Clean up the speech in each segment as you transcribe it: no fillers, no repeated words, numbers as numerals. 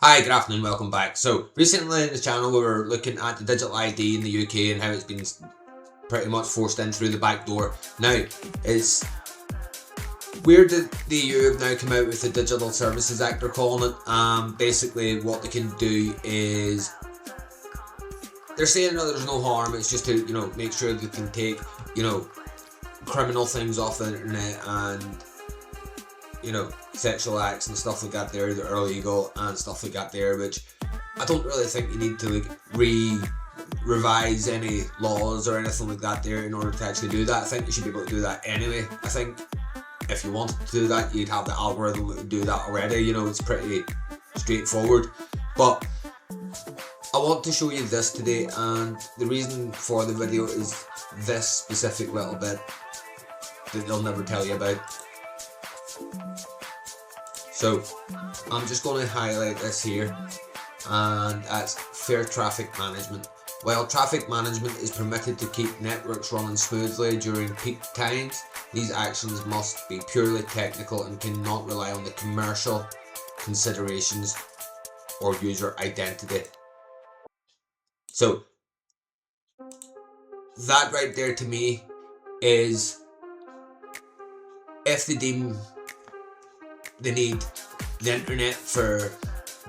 Hi, good afternoon, welcome back. So, recently in the channel we were looking at the digital ID in the UK and how it's been pretty much forced in through the back door. Now, it's weird that the EU have now come out with the Digital Services Act, they're calling it. Basically what they can do is, they're saying that there's no harm, it's just to, make sure they can take, criminal things off the internet and sexual acts and stuff like that there that are illegal and stuff like that there, which I don't really think you need to revise any laws or anything like that there in order to actually do that. I think you should be able to do that anyway. I think if you wanted to do that, you'd have the algorithm that would do that already. It's pretty straightforward. But I want to show you this today, and the reason for the video is this specific little bit that they'll never tell you about. So I'm just going to highlight this here, and that's fair traffic management. While traffic management is permitted to keep networks running smoothly during peak times, these actions must be purely technical and cannot rely on the commercial considerations or user identity. So that right there to me is, if they deem they need the internet for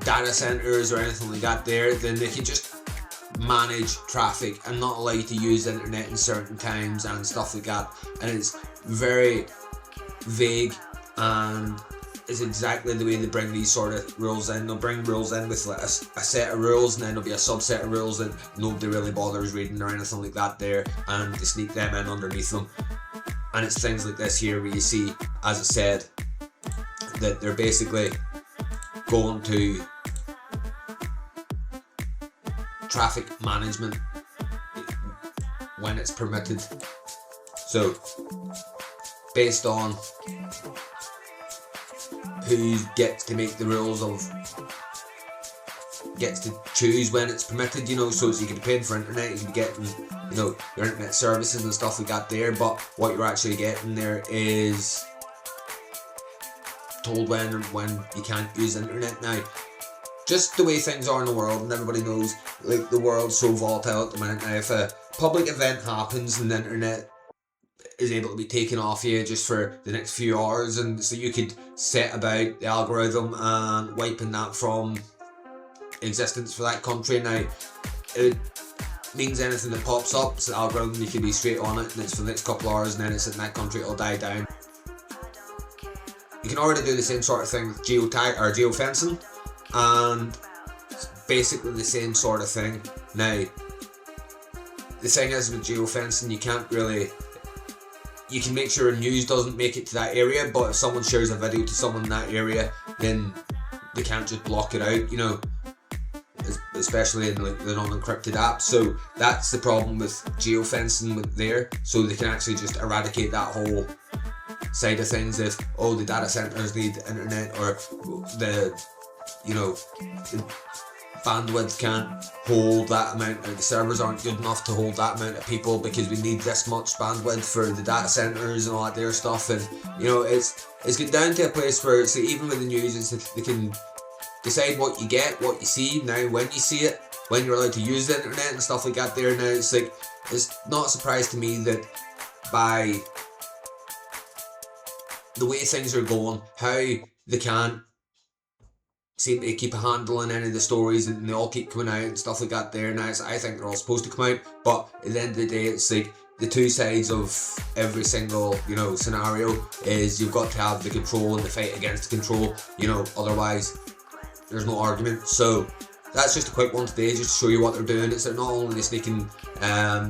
data centers or anything like that there, then they can just manage traffic and not allow you to use the internet in certain times and stuff like that. And it's very vague, and it's exactly the way they bring these sort of rules in. They'll bring rules in with like a set of rules, and then there'll be a subset of rules that nobody really bothers reading or anything like that there, and they sneak them in underneath them. And it's things like this here where you see, as I said, that they're basically going to traffic management when it's permitted. So based on who gets to make the rules gets to choose when it's permitted, so you can be paying for internet, you can be getting, your internet services and stuff like that there, but what you're actually getting there is told when you can't use the internet. Now, just the way things are in the world, and everybody knows, like, the world's so volatile at the minute. Now, if a public event happens and the internet is able to be taken off you just for the next few hours, and so you could set about the algorithm and wiping that from existence for that country. Now, it means anything that pops up, it's an algorithm, you can be straight on it, and it's for the next couple of hours, and then it's in that country, it'll die down. You can already do the same sort of thing with geofencing, and it's basically the same sort of thing. Now, the thing is with geofencing, you can make sure news doesn't make it to that area, but if someone shares a video to someone in that area, then they can't just block it out, especially in like the non-encrypted apps. So that's the problem with geofencing there. So they can actually just eradicate that whole side of things if the data centers need internet, or the bandwidth can't hold that amount, or the servers aren't good enough to hold that amount of people because we need this much bandwidth for the data centers and all that there stuff. And it's get down to a place where it's even with the news, they can decide what you get, what you see. Now, when you see it, when you're allowed to use the internet and stuff like that there, now it's not a surprise to me that by the way things are going, how they can't seem to keep a handle on any of the stories, and they all keep coming out and stuff like that there. Now, I think they're all supposed to come out, but at the end of the day, it's like the two sides of every single scenario is you've got to have the control and the fight against the control, otherwise there's no argument. So that's just a quick one today, just to show you what they're doing. It's not only sneaking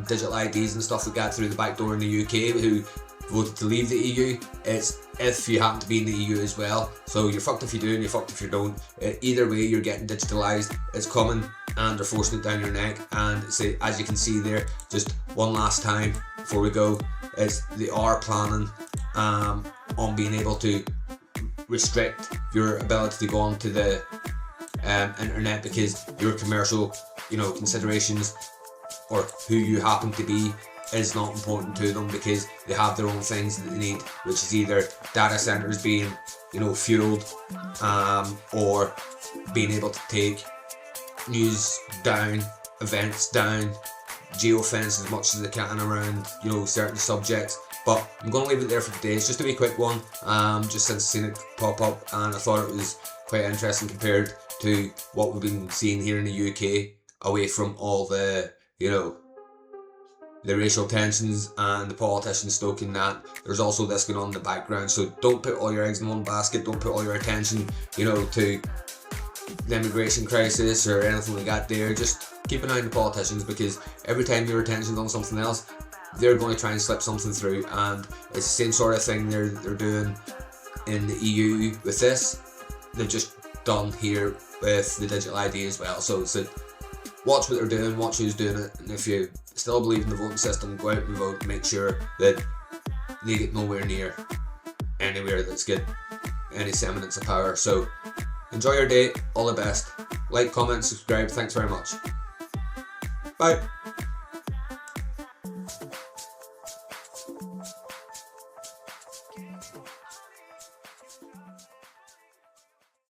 digital IDs and stuff like that through the back door in the UK who voted to leave the EU, it's if you happen to be in the EU as well. So you're fucked if you do and you're fucked if you don't. Either way, you're getting digitalised, it's coming, and they're forcing it down your neck. And as you can see there, just one last time before we go, is they are planning on being able to restrict your ability to go onto the internet because your commercial considerations or who you happen to be is not important to them, because they have their own things that they need, which is either data centers being fueled, or being able to take news down, events down, geofence as much as they can around certain subjects. But I'm going to leave it there for today. It's just a wee quick one, just since I've seen it pop up, and I thought it was quite interesting compared to what we've been seeing here in the UK, away from all the the racial tensions and the politicians stoking that. There's also this going on in the background, so don't put all your eggs in one basket. Don't put all your attention to the immigration crisis or anything like that there. Just keep an eye on the politicians, because every time your attention's on something else, they're going to try and slip something through, and it's the same sort of thing they're doing in the EU with this. They've just done here with the digital ID as well. So watch what they're doing, watch who's doing it, and if you still believe in the voting system, go out and vote. Make sure that they get nowhere near anywhere that's got any semblance of power. So enjoy your day, all the best. Like, comment, subscribe. Thanks very much. Bye.